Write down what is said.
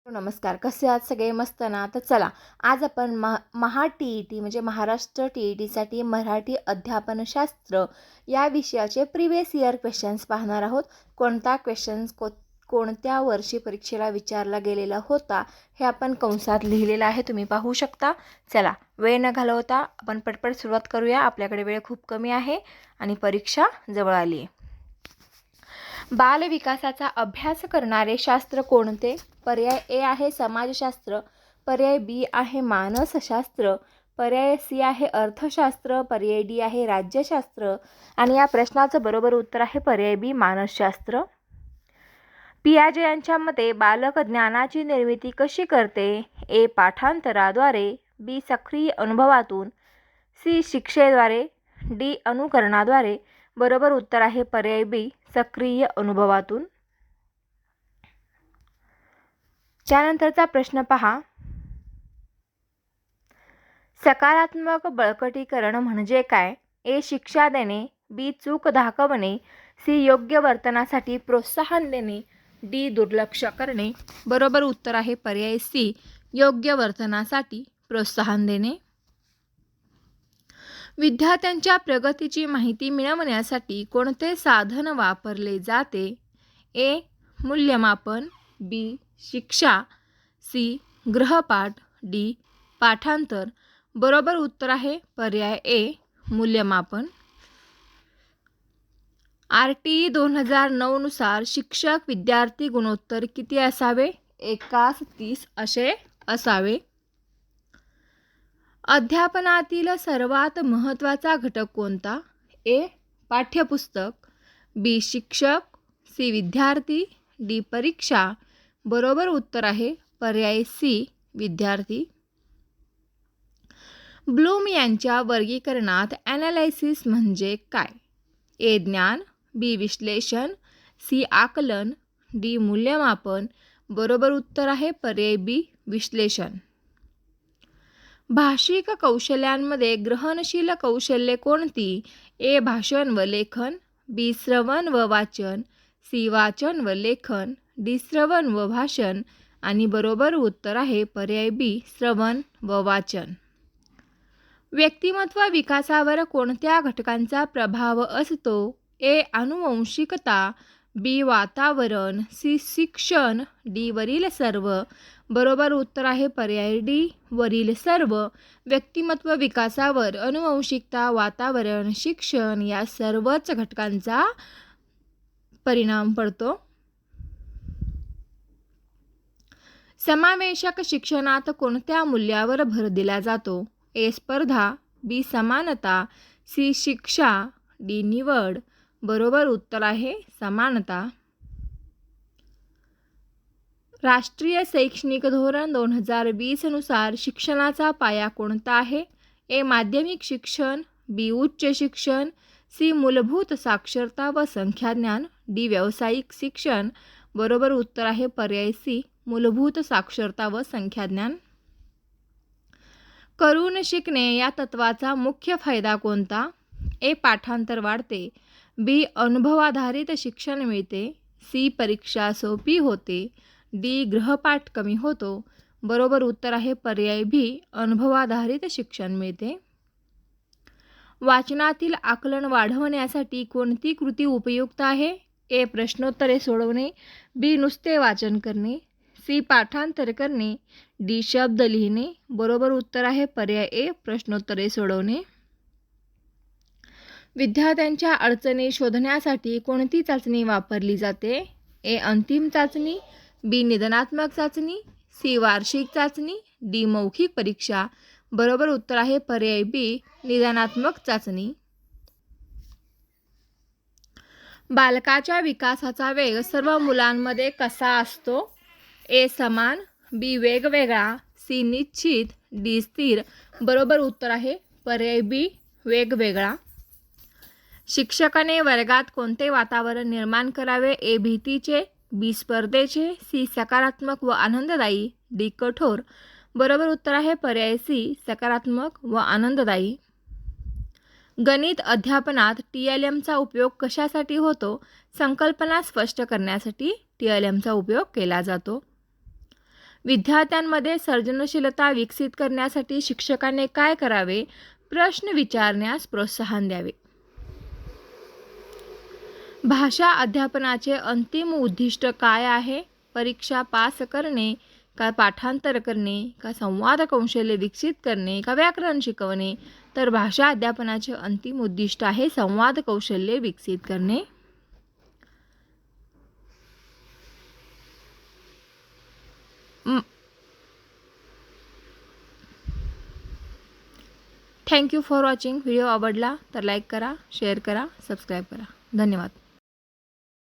नमस्कार. कसे आहात सगळे? मस्त ना? तर चला, आज आपण महा टी-ई-टी म्हणजे महाराष्ट्र टी-ई-टीसाठी मराठी अध्यापनशास्त्र या विषयाचे प्रिव्हियस इयर क्वेश्चन्स पाहणार आहोत. कोणता क्वेश्चन्स कोणत्या वर्षी परीक्षेला विचारला गेलेला होता हे आपण कंसात लिहिलेलं आहे, तुम्ही पाहू शकता. चला, वेळ न घालवता आपण पटपट सुरुवात करूया. आपल्याकडे वेळ खूप कमी आहे आणि परीक्षा जवळ आली आहे. बालविकासाचा अभ्यास करणारे शास्त्र कोणते? पर्याय ए आहे समाजशास्त्र, पर्याय बी आहे मानसशास्त्र, पर्याय सी आहे अर्थशास्त्र, पर्याय डी आहे राज्यशास्त्र आणि या प्रश्नाचं बरोबर उत्तर आहे पर्याय बी मानसशास्त्र. पियाजे यांच्या मते बालक ज्ञानाची निर्मिती कशी करते? ए पाठांतराद्वारे, बी सक्रिय अनुभवातून, सी शिक्षेद्वारे, डी अनुकरणाद्वारे. बरोबर उत्तर आहे पर्याय बी सक्रिय अनुभवातून. त्यानंतरचा प्रश्न पहा. सकारात्मक बळकटीकरण म्हणजे काय? ए शिक्षा देणे, बी चूक दाखवणे, सी योग्य वर्तनासाठी प्रोत्साहन देणे, डी दुर्लक्ष करणे. बरोबर उत्तर आहे पर्याय सी योग्य वर्तनासाठी प्रोत्साहन देणे. विद्यार्थ्यांच्या प्रगतीची माहिती मिळवण्यासाठी कोणते साधन वापरले जाते? ए मूल्यमापन, बी शिक्षा, सी गृहपाठ, डी पाठांतर. बरोबर उत्तर आहे पर्याय ए मूल्यमापन. RTE 2009 नुसार शिक्षक विद्यार्थी गुणोत्तर किती असावे? 1:30 असे असावे. अध्यापनातील सर्वात महत्त्वाचा घटक कोणता? ए पाठ्यपुस्तक, बी शिक्षक, सी विद्यार्थी, डी परीक्षा. बरोबर उत्तर आहे पर्याय सी विद्यार्थी. ब्लूम यांच्या वर्गीकरणात ॲनालायसिस म्हणजे काय? ए ज्ञान, बी विश्लेषण, सी आकलन, डी मूल्यमापन. बरोबर उत्तर आहे पर्याय बी विश्लेषण. भाषिक कौशल्यांमध्ये ग्रहणशील कौशल्ये कोणती? ए भाषण व लेखन, बी श्रवण व वाचन, सी वाचन व लेखन, डी श्रवण व भाषण आणि बरोबर उत्तर आहे पर्याय बी श्रवण व वाचन. व्यक्तिमत्व विकासावर कोणत्या घटकांचा प्रभाव असतो? ए आनुवंशिकता, बी वातावरण, सी शिक्षण, डी वरील सर्व. बरोबर उत्तर आहे पर्याय डी वरील सर्व. व्यक्तिमत्व विकासावर अनुवंशिकता, वातावरण, शिक्षण या सर्वच घटकांचा परिणाम पडतो. समावेशक शिक्षणात कोणत्या मूल्यावर भर दिला जातो? ए स्पर्धा, बी समानता, सी शिक्षा, डी निवड. बरोबर उत्तर आहे समानता. राष्ट्रीय शैक्षणिक धोरण 2020 नुसार शिक्षणाचा पाया कोणता आहे? ए माध्यमिक शिक्षण, बी उच्च शिक्षण, सी मूलभूत साक्षरता व संख्याज्ञान, डी व्यावसायिक शिक्षण. बरोबर उत्तर आहे पर्याय सी मूलभूत साक्षरता व संख्याज्ञान. करून शिकणे या तत्वाचा मुख्य फायदा कोणता? ए पाठांतर वाढते, बी अनुभवाधारित शिक्षण मिळते, सी परीक्षा सोपी होते, डी गृहपाठ कमी होतो. बरोबर उत्तर आहे पर्याय बी अनुभवाधारित शिक्षण मिळते. वाचनातील आकलन वाढवण्यासाठी कोणती कृती उपयुक्त आहे? ए प्रश्नोत्तरे सोडवणे, बी नुसते वाचन करणे, सी पाठांतर करणे, डी शब्द लिहिणे. बरोबर उत्तर आहे पर्याय ए प्रश्नोत्तरे सोडवणे. विद्यार्थ्यांच्या अडचणी शोधण्यासाठी कोणती चाचणी वापरली जाते? ए अंतिम चाचणी, बी निदानात्मक चाचणी, सी वार्षिक चाचणी, डी मौखिक परीक्षा. बरोबर उत्तर आहे पर्याय बी निदानात्मक चाचणी. बालकाच्या विकासाचा वेग सर्व मुलांमध्ये कसा असतो? ए समान, बी वेगवेगळा, सी निश्चित, डी स्थिर. बरोबर उत्तर आहे पर्याय बी वेगवेगळा. शिक्षकाने वर्गात कोणते वातावरण निर्माण करावे? ए भीतीचे, बी स्पर्धेचे, सी सकारात्मक व आनंददायी, डी कठोर. बरोबर उत्तर आहे पर्याय सी सकारात्मक व आनंददायी. गणित अध्यापनात TLMचा उपयोग कशासाठी होतो? संकल्पना स्पष्ट करण्यासाठी TLMचा उपयोग केला जातो. विद्यार्थ्यांमध्ये सर्जनशीलता विकसित करण्यासाठी शिक्षकाने काय करावे? प्रश्न विचारण्यास प्रोत्साहन द्यावे. भाषा अध्यापनाचे अंतिम उद्दिष्ट काय आहे? परीक्षा पास करणे, का पाठांतर करणे, का संवाद कौशल्य विकसित करणे, का व्याकरण शिकवणे? तर भाषा अध्यापनाचे अंतिम उद्दिष्ट आहे संवाद कौशल्य विकसित करणे. Thank you for watching. व्हिडिओ आवडला तर लाईक करा, शेअर करा, सबस्क्राईब करा. धन्यवाद.